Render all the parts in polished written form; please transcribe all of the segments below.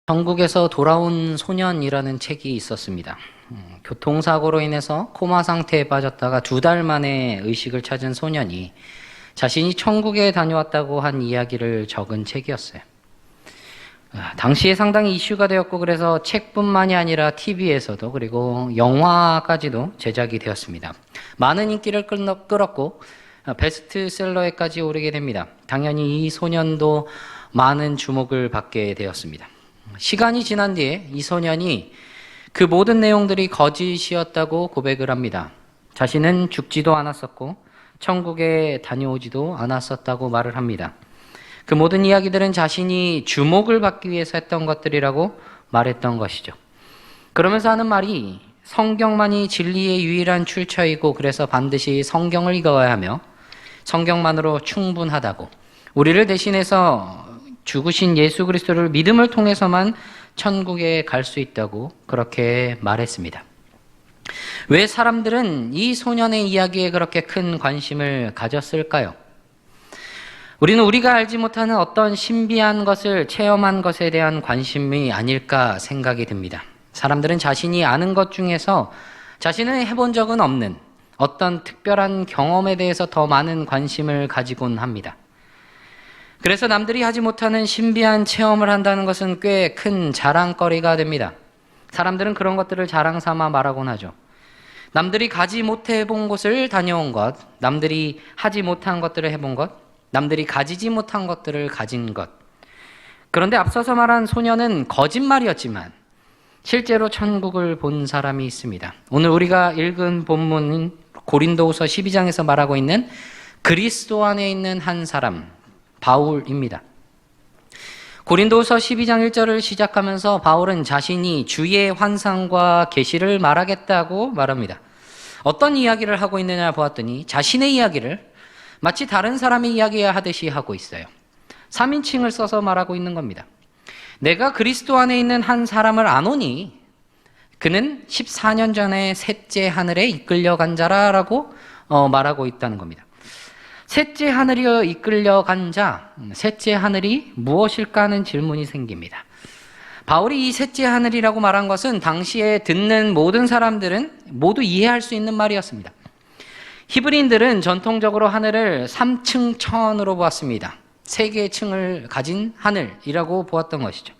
천국에서 돌아온 소년이라는 책이 있었습니다. 교통사고로 인해서 코마 상태에 빠졌다가 2달 만에 의식을 찾은 소년이 자신이 천국에 다녀왔다고 한 이야기를 적은 책이었어요. 당시에 상당히 이슈가 되었고, 그래서 책뿐만이 아니라 TV에서도 그리고 영화까지도 제작이 되었습니다. 많은 인기를 끌었고 베스트셀러에까지 오르게 됩니다. 당연히 이 소년도 많은 주목을 받게 되었습니다. 시간이 지난 뒤에 이 소년이 그 모든 내용들이 거짓이었다고 고백을 합니다. 자신은 죽지도 않았었고 천국에 다녀오지도 않았었다고 말을 합니다. 그 모든 이야기들은 자신이 주목을 받기 위해서 했던 것들이라고 말했던 것이죠. 그러면서 하는 말이 성경만이 진리의 유일한 출처이고, 그래서 반드시 성경을 읽어야 하며 성경만으로 충분하다고, 우리를 대신해서 죽으신 예수 그리스도를 믿음을 통해서만 천국에 갈 수 있다고 그렇게 말했습니다. 왜 사람들은 이 소년의 이야기에 그렇게 큰 관심을 가졌을까요? 우리는 우리가 알지 못하는 어떤 신비한 것을 체험한 것에 대한 관심이 아닐까 생각이 듭니다. 사람들은 자신이 아는 것 중에서 자신은 해본 적은 없는 어떤 특별한 경험에 대해서 더 많은 관심을 가지곤 합니다. 그래서 남들이 하지 못하는 신비한 체험을 한다는 것은 꽤 큰 자랑거리가 됩니다. 사람들은 그런 것들을 자랑 삼아 말하곤 하죠. 남들이 가지 못해 본 곳을 다녀온 것, 남들이 하지 못한 것들을 해본 것, 남들이 가지지 못한 것들을 가진 것. 그런데 앞서서 말한 소년은 거짓말이었지만 실제로 천국을 본 사람이 있습니다. 오늘 우리가 읽은 본문인 고린도후서 12장에서 말하고 있는 그리스도 안에 있는 한 사람, 바울입니다. 고린도후서 12장 1절을 시작하면서 바울은 자신이 주의 환상과 계시를 말하겠다고 말합니다. 어떤 이야기를 하고 있느냐 보았더니 자신의 이야기를 마치 다른 사람이 이야기하듯이 하고 있어요. 3인칭을 써서 말하고 있는 겁니다. 내가 그리스도 안에 있는 한 사람을 아노니 그는 14년 전에 셋째 하늘에 이끌려간 자라라고 말하고 있다는 겁니다. 셋째 하늘이여 이끌려간 자, 셋째 하늘이 무엇일까 하는 질문이 생깁니다. 바울이 이 셋째 하늘이라고 말한 것은 당시에 듣는 모든 사람들은 모두 이해할 수 있는 말이었습니다. 히브리인들은 전통적으로 하늘을 3층 천으로 보았습니다. 3개의 층을 가진 하늘이라고 보았던 것이죠.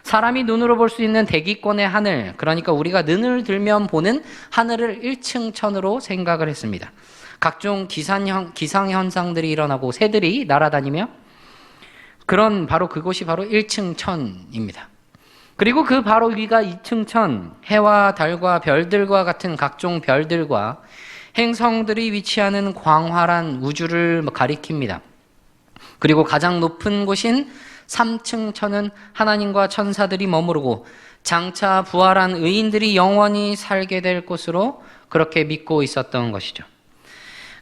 사람이 눈으로 볼 수 있는 대기권의 하늘, 그러니까 우리가 눈을 들면 보는 하늘을 1층 천으로 생각을 했습니다. 각종 기상현상들이 일어나고 새들이 날아다니며 그런 그곳이 바로 1층 천입니다. 그리고 그 바로 위가 2층 천, 해와 달과 별들과 같은 각종 별들과 행성들이 위치하는 광활한 우주를 가리킵니다. 그리고 가장 높은 곳인 3층 천은 하나님과 천사들이 머무르고 장차 부활한 의인들이 영원히 살게 될 곳으로 그렇게 믿고 있었던 것이죠.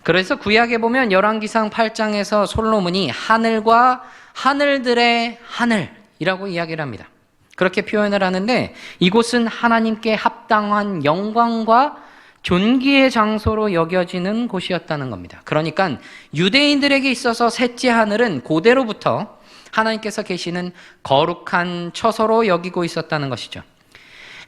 그래서 구약에 보면 열왕기상 8장에서 솔로몬이 하늘과 하늘들의 하늘이라고 이야기를 합니다. 그렇게 표현을 하는데 이곳은 하나님께 합당한 영광과 존귀의 장소로 여겨지는 곳이었다는 겁니다. 그러니까 유대인들에게 있어서 셋째 하늘은 고대로부터 하나님께서 계시는 거룩한 처소로 여기고 있었다는 것이죠.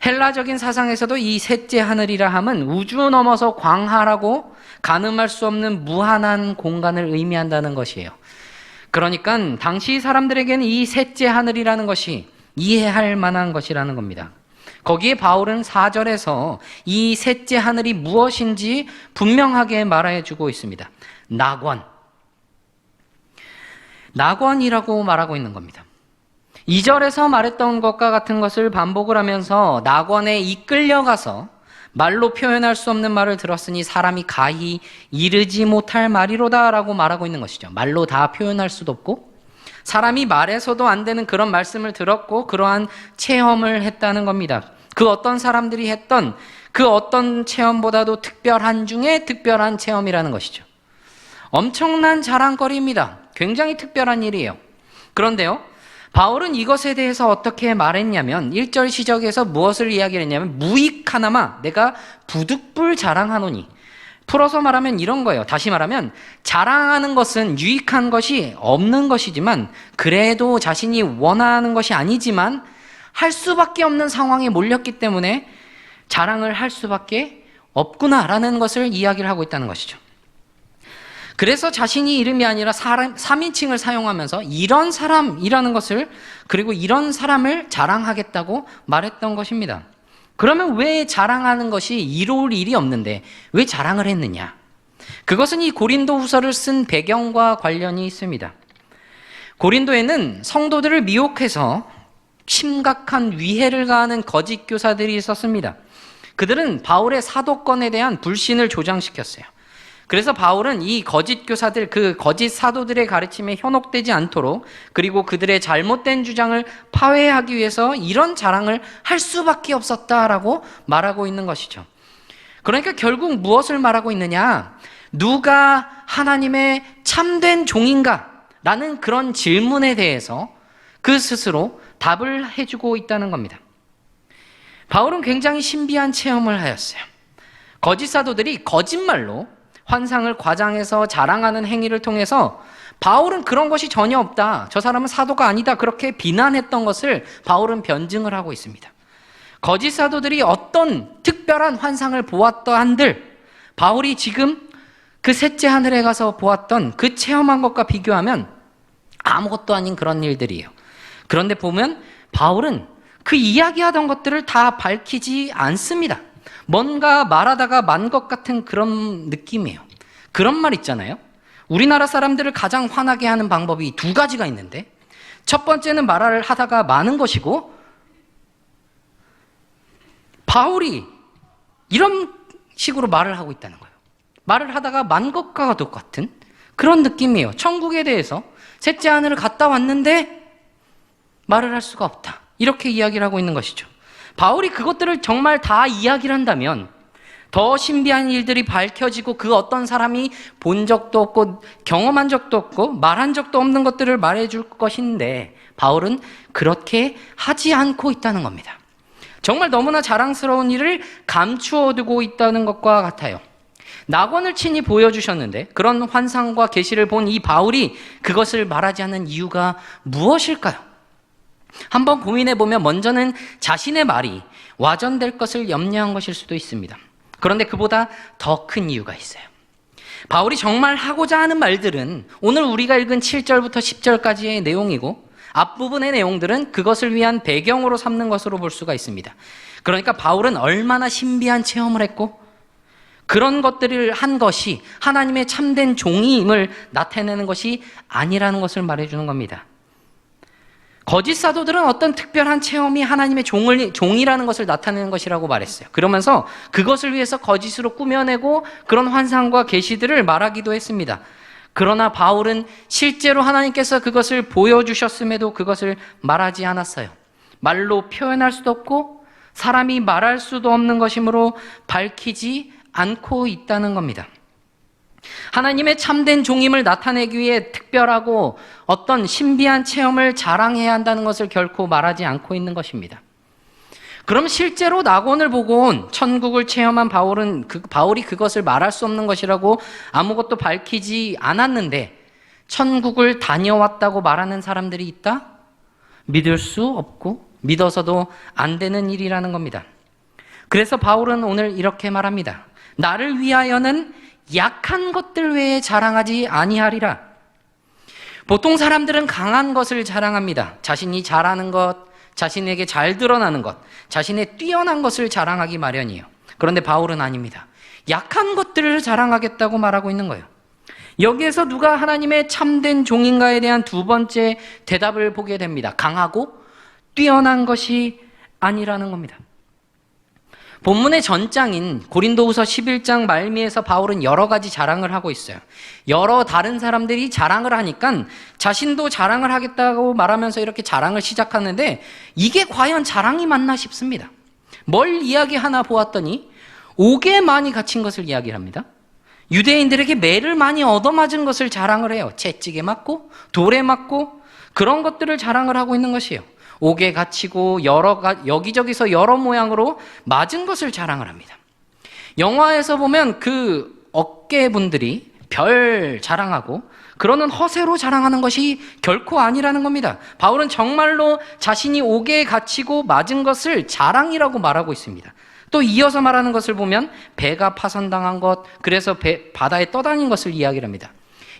헬라적인 사상에서도 이 셋째 하늘이라 함은 우주 넘어서 광활하고 가늠할 수 없는 무한한 공간을 의미한다는 것이에요. 그러니까 당시 사람들에게는 이 셋째 하늘이라는 것이 이해할 만한 것이라는 겁니다. 거기에 바울은 4절에서 이 셋째 하늘이 무엇인지 분명하게 말해주고 있습니다. 낙원이라고 말하고 있는 겁니다. 2절에서 말했던 것과 같은 것을 반복을 하면서 낙원에 이끌려가서 말로 표현할 수 없는 말을 들었으니 사람이 가히 이르지 못할 말이로다 라고 말하고 있는 것이죠. 말로 다 표현할 수도 없고 사람이 말해서도 안 되는 그런 말씀을 들었고 그러한 체험을 했다는 겁니다. 그 어떤 사람들이 했던 그 어떤 체험보다도 특별한 중에 특별한 체험이라는 것이죠. 엄청난 자랑거리입니다. 굉장히 특별한 일이에요. 그런데요, 바울은 이것에 대해서 어떻게 말했냐면 1절 시작에서 무엇을 이야기를 했냐면 무익하나마 내가 부득불 자랑하노니, 풀어서 말하면 이런 거예요. 다시 말하면 자랑하는 것은 유익한 것이 없는 것이지만 그래도 자신이 원하는 것이 아니지만 할 수밖에 없는 상황에 몰렸기 때문에 자랑을 할 수밖에 없구나라는 것을 이야기를 하고 있다는 것이죠. 그래서 자신이 이름이 아니라 3인칭을 사용하면서 이런 사람이라는 것을, 그리고 이런 사람을 자랑하겠다고 말했던 것입니다. 그러면 왜 자랑하는 것이 이로울 일이 없는데 왜 자랑을 했느냐? 그것은 이 고린도 후서를 쓴 배경과 관련이 있습니다. 고린도에는 성도들을 미혹해서 심각한 위해를 가하는 거짓 교사들이 있었습니다. 그들은 바울의 사도권에 대한 불신을 조장시켰어요. 그래서 바울은 이 거짓 교사들, 그 거짓 사도들의 가르침에 현혹되지 않도록, 그리고 그들의 잘못된 주장을 파회하기 위해서 이런 자랑을 할 수밖에 없었다라고 말하고 있는 것이죠. 그러니까 결국 무엇을 말하고 있느냐? 누가 하나님의 참된 종인가? 라는 그런 질문에 대해서 그 스스로 답을 해주고 있다는 겁니다. 바울은 굉장히 신비한 체험을 하였어요. 거짓 사도들이 거짓말로 환상을 과장해서 자랑하는 행위를 통해서 바울은 그런 것이 전혀 없다, 저 사람은 사도가 아니다, 그렇게 비난했던 것을 바울은 변증을 하고 있습니다. 거짓 사도들이 어떤 특별한 환상을 보았다 한들 바울이 지금 그 셋째 하늘에 가서 보았던 그 체험한 것과 비교하면 아무것도 아닌 그런 일들이에요. 그런데 보면 바울은 그 이야기하던 것들을 다 밝히지 않습니다. 뭔가 말하다가 만 것 같은 그런 느낌이에요. 그런 말 있잖아요. 우리나라 사람들을 가장 화나게 하는 방법이 두 가지가 있는데, 첫 번째는 말을 하다가 마는 것이고, 바울이 이런 식으로 말을 하고 있다는 거예요. 말을 하다가 만 것과 똑같은 그런 느낌이에요. 천국에 대해서 셋째 하늘을 갔다 왔는데 말을 할 수가 없다, 이렇게 이야기를 하고 있는 것이죠. 바울이 그것들을 정말 다 이야기를 한다면 더 신비한 일들이 밝혀지고 그 어떤 사람이 본 적도 없고 경험한 적도 없고 말한 적도 없는 것들을 말해줄 것인데 바울은 그렇게 하지 않고 있다는 겁니다. 정말 너무나 자랑스러운 일을 감추어 두고 있다는 것과 같아요. 낙원을 친히 보여주셨는데 그런 환상과 계시를 본 이 바울이 그것을 말하지 않는 이유가 무엇일까요? 한번 고민해보면 먼저는 자신의 말이 와전될 것을 염려한 것일 수도 있습니다. 그런데 그보다 더 큰 이유가 있어요. 바울이 정말 하고자 하는 말들은 오늘 우리가 읽은 7절부터 10절까지의 내용이고 앞부분의 내용들은 그것을 위한 배경으로 삼는 것으로 볼 수가 있습니다. 그러니까 바울은 얼마나 신비한 체험을 했고 그런 것들을 한 것이 하나님의 참된 종임을 나타내는 것이 아니라는 것을 말해주는 겁니다. 거짓 사도들은 어떤 특별한 체험이 하나님의 종이라는 것을 나타내는 것이라고 말했어요. 그러면서 그것을 위해서 거짓으로 꾸며내고 그런 환상과 계시들을 말하기도 했습니다. 그러나 바울은 실제로 하나님께서 그것을 보여주셨음에도 그것을 말하지 않았어요. 말로 표현할 수도 없고 사람이 말할 수도 없는 것이므로 밝히지 않고 있다는 겁니다. 하나님의 참된 종임을 나타내기 위해 특별하고 어떤 신비한 체험을 자랑해야 한다는 것을 결코 말하지 않고 있는 것입니다. 그럼 실제로 낙원을 보고 온 천국을 체험한 바울이 그것을 말할 수 없는 것이라고 아무것도 밝히지 않았는데 천국을 다녀왔다고 말하는 사람들이 있다? 믿을 수 없고 믿어서도 안 되는 일이라는 겁니다. 그래서 바울은 오늘 이렇게 말합니다. 나를 위하여는 약한 것들 외에 자랑하지 아니하리라. 보통 사람들은 강한 것을 자랑합니다. 자신이 잘하는 것, 자신에게 잘 드러나는 것, 자신의 뛰어난 것을 자랑하기 마련이에요. 그런데 바울은 아닙니다. 약한 것들을 자랑하겠다고 말하고 있는 거예요. 여기에서 누가 하나님의 참된 종인가에 대한 두 번째 대답을 보게 됩니다. 강하고 뛰어난 것이 아니라는 겁니다. 본문의 전장인 고린도후서 11장 말미에서 바울은 여러 가지 자랑을 하고 있어요. 여러 다른 사람들이 자랑을 하니까 자신도 자랑을 하겠다고 말하면서 이렇게 자랑을 시작하는데 이게 과연 자랑이 맞나 싶습니다. 뭘 이야기하나 보았더니 옥에 많이 갇힌 것을 이야기합니다. 유대인들에게 매를 많이 얻어맞은 것을 자랑을 해요. 채찍에 맞고 돌에 맞고 그런 것들을 자랑을 하고 있는 것이에요. 옥에 갇히고 여기저기서 여러 모양으로 맞은 것을 자랑을 합니다. 영화에서 보면 그 어깨분들이 별 자랑하고 그러는 허세로 자랑하는 것이 결코 아니라는 겁니다. 바울은 정말로 자신이 옥에 갇히고 맞은 것을 자랑이라고 말하고 있습니다. 또 이어서 말하는 것을 보면 배가 파손당한 것, 그래서 바다에 떠다닌 것을 이야기를 합니다.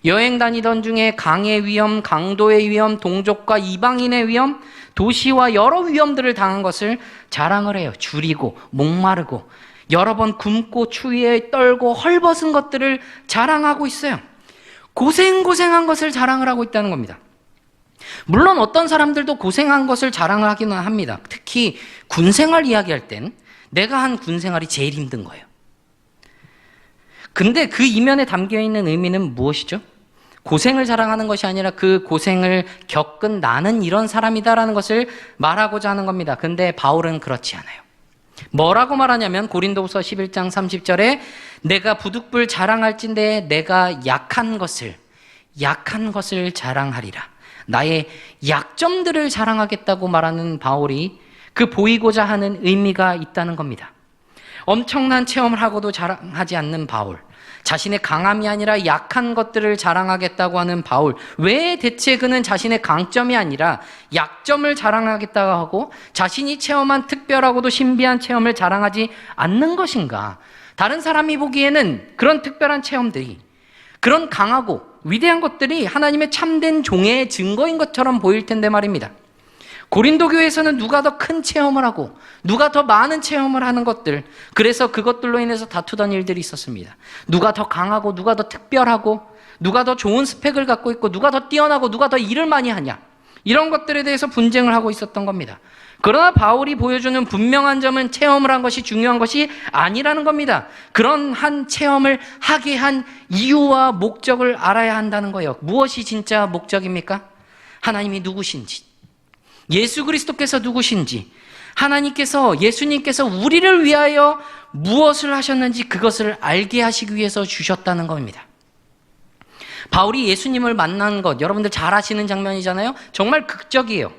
여행 다니던 중에 강의 위험, 강도의 위험, 동족과 이방인의 위험, 도시와 여러 위험들을 당한 것을 자랑을 해요. 줄이고 목마르고 여러 번 굶고 추위에 떨고 헐벗은 것들을 자랑하고 있어요. 고생한 것을 자랑을 하고 있다는 겁니다. 물론 어떤 사람들도 고생한 것을 자랑을 하기는 합니다. 특히 군생활 이야기할 땐 내가 한 군생활이 제일 힘든 거예요. 근데 그 이면에 담겨있는 의미는 무엇이죠? 고생을 자랑하는 것이 아니라 그 고생을 겪은 나는 이런 사람이다라는 것을 말하고자 하는 겁니다. 근데 바울은 그렇지 않아요. 뭐라고 말하냐면 고린도후서 11장 30절에 내가 부득불 자랑할진대 내가 약한 것을 자랑하리라. 나의 약점들을 자랑하겠다고 말하는 바울이 그 보이고자 하는 의미가 있다는 겁니다. 엄청난 체험을 하고도 자랑하지 않는 바울, 자신의 강함이 아니라 약한 것들을 자랑하겠다고 하는 바울, 왜 대체 그는 자신의 강점이 아니라 약점을 자랑하겠다고 하고 자신이 체험한 특별하고도 신비한 체험을 자랑하지 않는 것인가? 다른 사람이 보기에는 그런 특별한 체험들이, 그런 강하고 위대한 것들이 하나님의 참된 종의 증거인 것처럼 보일 텐데 말입니다. 고린도 교회에서는 누가 더 큰 체험을 하고 누가 더 많은 체험을 하는 것들, 그래서 그것들로 인해서 다투던 일들이 있었습니다. 누가 더 강하고 누가 더 특별하고 누가 더 좋은 스펙을 갖고 있고 누가 더 뛰어나고 누가 더 일을 많이 하냐, 이런 것들에 대해서 분쟁을 하고 있었던 겁니다. 그러나 바울이 보여주는 분명한 점은 체험을 한 것이 중요한 것이 아니라는 겁니다. 그런 한 체험을 하게 한 이유와 목적을 알아야 한다는 거예요. 무엇이 진짜 목적입니까? 하나님이 누구신지, 예수 그리스도께서 누구신지, 하나님께서, 예수님께서 우리를 위하여 무엇을 하셨는지 그것을 알게 하시기 위해서 주셨다는 겁니다. 바울이 예수님을 만난 것, 여러분들 잘 아시는 장면이잖아요. 정말 극적이에요.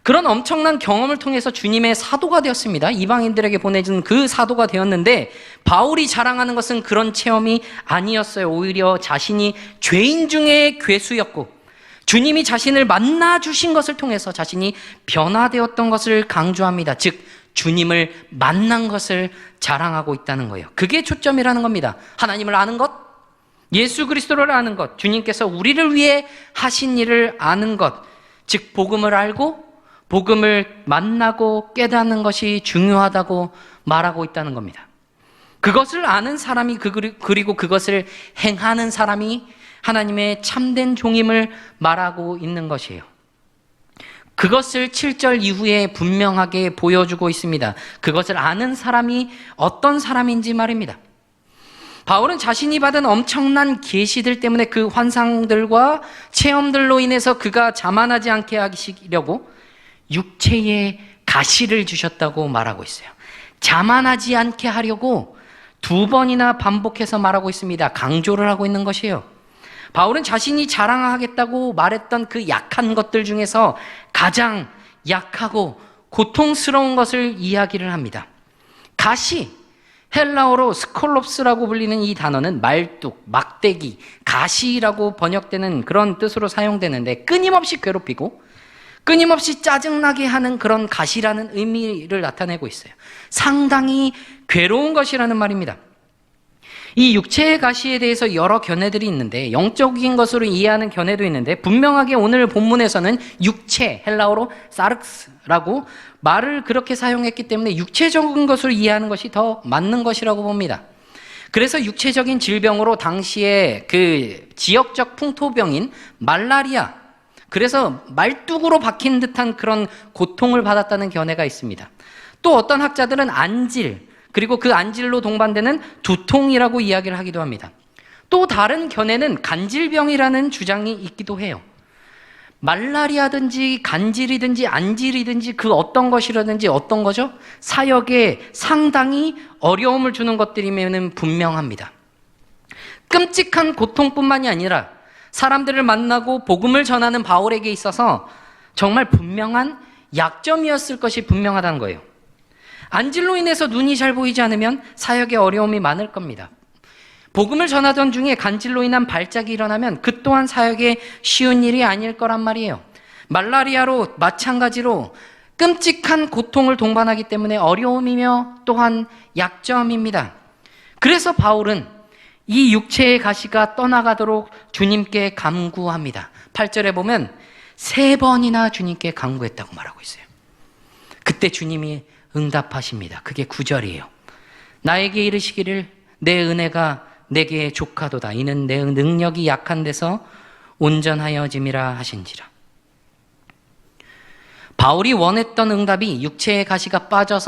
그런 엄청난 경험을 통해서 주님의 사도가 되었습니다. 이방인들에게 보내준 그 사도가 되었는데 바울이 자랑하는 것은 그런 체험이 아니었어요. 오히려 자신이 죄인 중에 괴수였고 주님이 자신을 만나주신 것을 통해서 자신이 변화되었던 것을 강조합니다. 즉 주님을 만난 것을 자랑하고 있다는 거예요. 그게 초점이라는 겁니다. 하나님을 아는 것, 예수 그리스도를 아는 것, 주님께서 우리를 위해 하신 일을 아는 것, 즉 복음을 알고 복음을 만나고 깨닫는 것이 중요하다고 말하고 있다는 겁니다. 그것을 아는 사람이 그리고 그것을 행하는 사람이 하나님의 참된 종임을 말하고 있는 것이에요. 그것을 7절 이후에 분명하게 보여주고 있습니다. 그것을 아는 사람이 어떤 사람인지 말입니다. 바울은 자신이 받은 엄청난 계시들 때문에 그 환상들과 체험들로 인해서 그가 자만하지 않게 하시려고 육체의 가시를 주셨다고 말하고 있어요. 자만하지 않게 하려고 2번이나 반복해서 말하고 있습니다. 강조를 하고 있는 것이에요. 바울은 자신이 자랑하겠다고 말했던 그 약한 것들 중에서 가장 약하고 고통스러운 것을 이야기를 합니다. 가시, 헬라어로 스콜롭스라고 불리는 이 단어는 말뚝, 막대기, 가시라고 번역되는 그런 뜻으로 사용되는데 끊임없이 괴롭히고 끊임없이 짜증나게 하는 그런 가시라는 의미를 나타내고 있어요. 상당히 괴로운 것이라는 말입니다. 이 육체의 가시에 대해서 여러 견해들이 있는데 영적인 것으로 이해하는 견해도 있는데 분명하게 오늘 본문에서는 육체, 헬라어로 사르크스라고 말을 그렇게 사용했기 때문에 육체적인 것으로 이해하는 것이 더 맞는 것이라고 봅니다. 그래서 육체적인 질병으로 당시에 그 지역적 풍토병인 말라리아, 그래서 말뚝으로 박힌 듯한 그런 고통을 받았다는 견해가 있습니다. 또 어떤 학자들은 안질, 그리고 그 안질로 동반되는 두통이라고 이야기를 하기도 합니다. 또 다른 견해는 간질병이라는 주장이 있기도 해요. 말라리아든지 간질이든지 안질이든지 그 어떤 것이라든지 어떤 거죠? 사역에 상당히 어려움을 주는 것들이면 분명합니다. 끔찍한 고통뿐만이 아니라 사람들을 만나고 복음을 전하는 바울에게 있어서 정말 분명한 약점이었을 것이 분명하다는 거예요. 안질로 인해서 눈이 잘 보이지 않으면 사역에 어려움이 많을 겁니다. 복음을 전하던 중에 간질로 인한 발작이 일어나면 그 또한 사역에 쉬운 일이 아닐 거란 말이에요. 말라리아로 마찬가지로 끔찍한 고통을 동반하기 때문에 어려움이며 또한 약점입니다. 그래서 바울은 이 육체의 가시가 떠나가도록 주님께 간구합니다. 8절에 보면 3번이나 주님께 간구했다고 말하고 있어요. 그때 주님이 응답하십니다. 그게 9절이에요. 나에게 이르시기를 내 은혜가 내게 족하도다. 이는 내 능력이 약한 데서 온전하여짐이라 하신지라. 바울이 원했던 응답이 육체의 가시가 빠져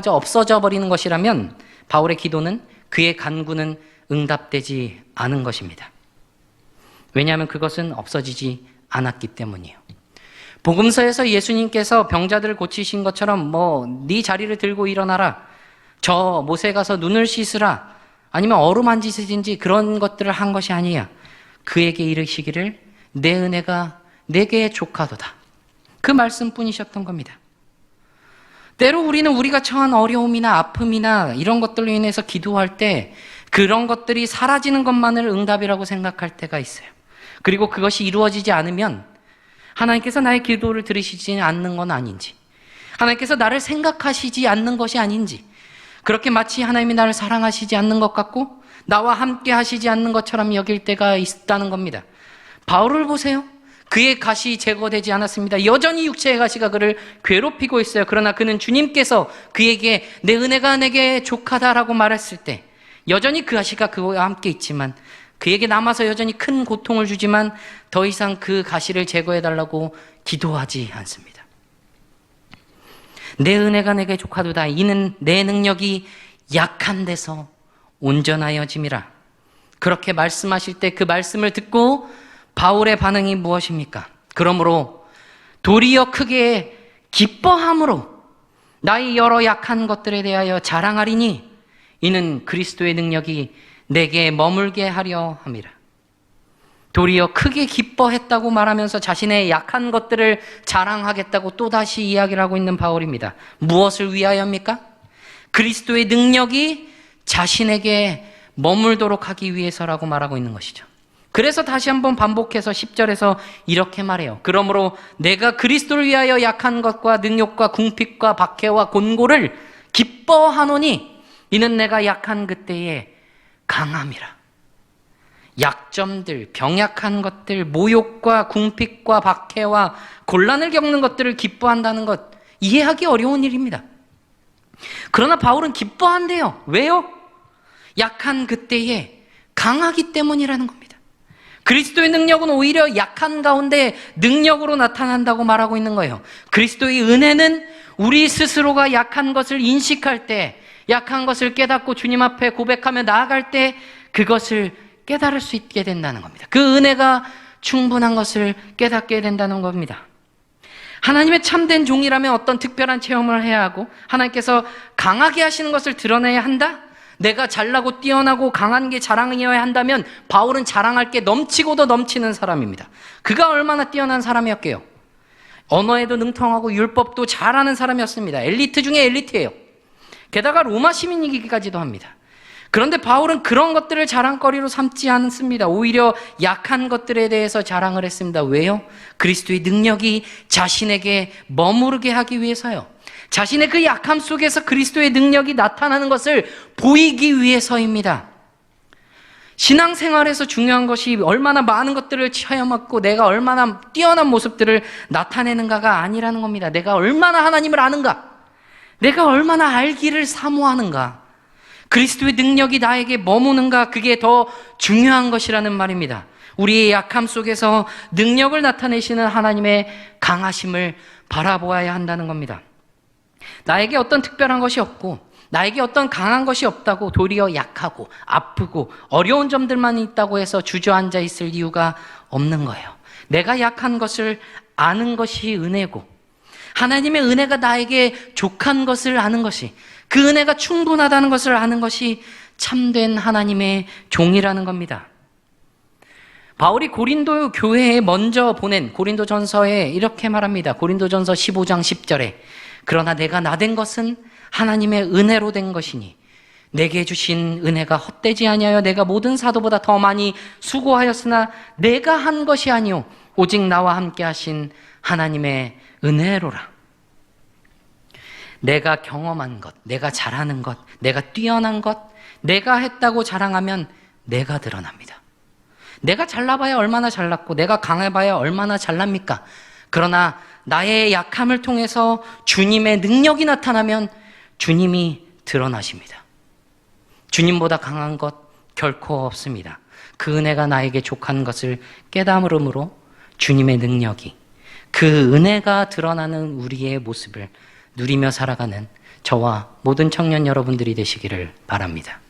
없어져 버리는 것이라면 바울의 기도는, 그의 간구는 응답되지 않은 것입니다. 왜냐하면 그것은 없어지지 않았기 때문이에요. 복음서에서 예수님께서 병자들을 고치신 것처럼 네 자리를 들고 일어나라, 저 못에 가서 눈을 씻으라, 아니면 어루만지든지 그런 것들을 한 것이 아니야. 그에게 이르시기를 내 은혜가 내게 족하도다. 그 말씀뿐이셨던 겁니다. 때로 우리는 우리가 처한 어려움이나 아픔이나 이런 것들로 인해서 기도할 때 그런 것들이 사라지는 것만을 응답이라고 생각할 때가 있어요. 그리고 그것이 이루어지지 않으면 하나님께서 나의 기도를 들으시지 않는 건 아닌지, 하나님께서 나를 생각하시지 않는 것이 아닌지, 그렇게 마치 하나님이 나를 사랑하시지 않는 것 같고 나와 함께 하시지 않는 것처럼 여길 때가 있다는 겁니다. 바울을 보세요. 그의 가시 제거되지 않았습니다. 여전히 육체의 가시가 그를 괴롭히고 있어요. 그러나 그는 주님께서 그에게 내 은혜가 내게 족하다라고 말했을 때 여전히 그 가시가 그와 함께 있지만, 그에게 남아서 여전히 큰 고통을 주지만 더 이상 그 가시를 제거해달라고 기도하지 않습니다. 내 은혜가 내게 족하도다. 이는 내 능력이 약한 데서 온전하여짐이라. 그렇게 말씀하실 때 그 말씀을 듣고 바울의 반응이 무엇입니까? 그러므로 도리어 크게 기뻐함으로 나의 여러 약한 것들에 대하여 자랑하리니 이는 그리스도의 능력이 내게 머물게 하려 함이라. 도리어 크게 기뻐했다고 말하면서 자신의 약한 것들을 자랑하겠다고 또다시 이야기를 하고 있는 바울입니다. 무엇을 위하여입니까? 그리스도의 능력이 자신에게 머물도록 하기 위해서라고 말하고 있는 것이죠. 그래서 다시 한번 반복해서 10절에서 이렇게 말해요. 그러므로 내가 그리스도를 위하여 약한 것과 능욕과 궁핍과 박해와 곤고를 기뻐하노니 이는 내가 약한 그때에 강함이라. 약점들, 병약한 것들, 모욕과 궁핍과 박해와 곤란을 겪는 것들을 기뻐한다는 것, 이해하기 어려운 일입니다. 그러나 바울은 기뻐한대요. 왜요? 약한 그때에 강하기 때문이라는 겁니다. 그리스도의 능력은 오히려 약한 가운데 능력으로 나타난다고 말하고 있는 거예요. 그리스도의 은혜는 우리 스스로가 약한 것을 인식할 때, 약한 것을 깨닫고 주님 앞에 고백하며 나아갈 때 그것을 깨달을 수 있게 된다는 겁니다. 그 은혜가 충분한 것을 깨닫게 된다는 겁니다. 하나님의 참된 종이라면 어떤 특별한 체험을 해야 하고 하나님께서 강하게 하시는 것을 드러내야 한다? 내가 잘나고 뛰어나고 강한 게 자랑이어야 한다면 바울은 자랑할 게 넘치고도 넘치는 사람입니다. 그가 얼마나 뛰어난 사람이었게요. 언어에도 능통하고 율법도 잘하는 사람이었습니다. 엘리트 중에 엘리트예요. 게다가 로마 시민이기까지도 합니다. 그런데 바울은 그런 것들을 자랑거리로 삼지 않습니다. 오히려 약한 것들에 대해서 자랑을 했습니다. 왜요? 그리스도의 능력이 자신에게 머무르게 하기 위해서요. 자신의 그 약함 속에서 그리스도의 능력이 나타나는 것을 보이기 위해서입니다. 신앙생활에서 중요한 것이 얼마나 많은 것들을 체험하고 내가 얼마나 뛰어난 모습들을 나타내는가가 아니라는 겁니다. 내가 얼마나 하나님을 아는가, 내가 얼마나 알기를 사모하는가, 그리스도의 능력이 나에게 머무는가, 그게 더 중요한 것이라는 말입니다. 우리의 약함 속에서 능력을 나타내시는 하나님의 강하심을 바라보아야 한다는 겁니다. 나에게 어떤 특별한 것이 없고 나에게 어떤 강한 것이 없다고 도리어 약하고 아프고 어려운 점들만 있다고 해서 주저앉아 있을 이유가 없는 거예요. 내가 약한 것을 아는 것이 은혜고 하나님의 은혜가 나에게 족한 것을 아는 것이, 그 은혜가 충분하다는 것을 아는 것이 참된 하나님의 종이라는 겁니다. 바울이 고린도 교회에 먼저 보낸 고린도전서에 이렇게 말합니다. 고린도전서 15장 10절에 그러나 내가 나된 것은 하나님의 은혜로 된 것이니 내게 주신 은혜가 헛되지 아니하여 내가 모든 사도보다 더 많이 수고하였으나 내가 한 것이 아니오 오직 나와 함께 하신 하나님의 은혜로라. 내가 경험한 것, 내가 잘하는 것, 내가 뛰어난 것, 내가 했다고 자랑하면 내가 드러납니다. 내가 잘나봐야 얼마나 잘났고 내가 강해봐야 얼마나 잘납니까? 그러나 나의 약함을 통해서 주님의 능력이 나타나면 주님이 드러나십니다. 주님보다 강한 것 결코 없습니다. 그 은혜가 나에게 족한 것을 깨달음으로 주님의 능력이, 그 은혜가 드러나는 우리의 모습을 누리며 살아가는 저와 모든 청년 여러분들이 되시기를 바랍니다.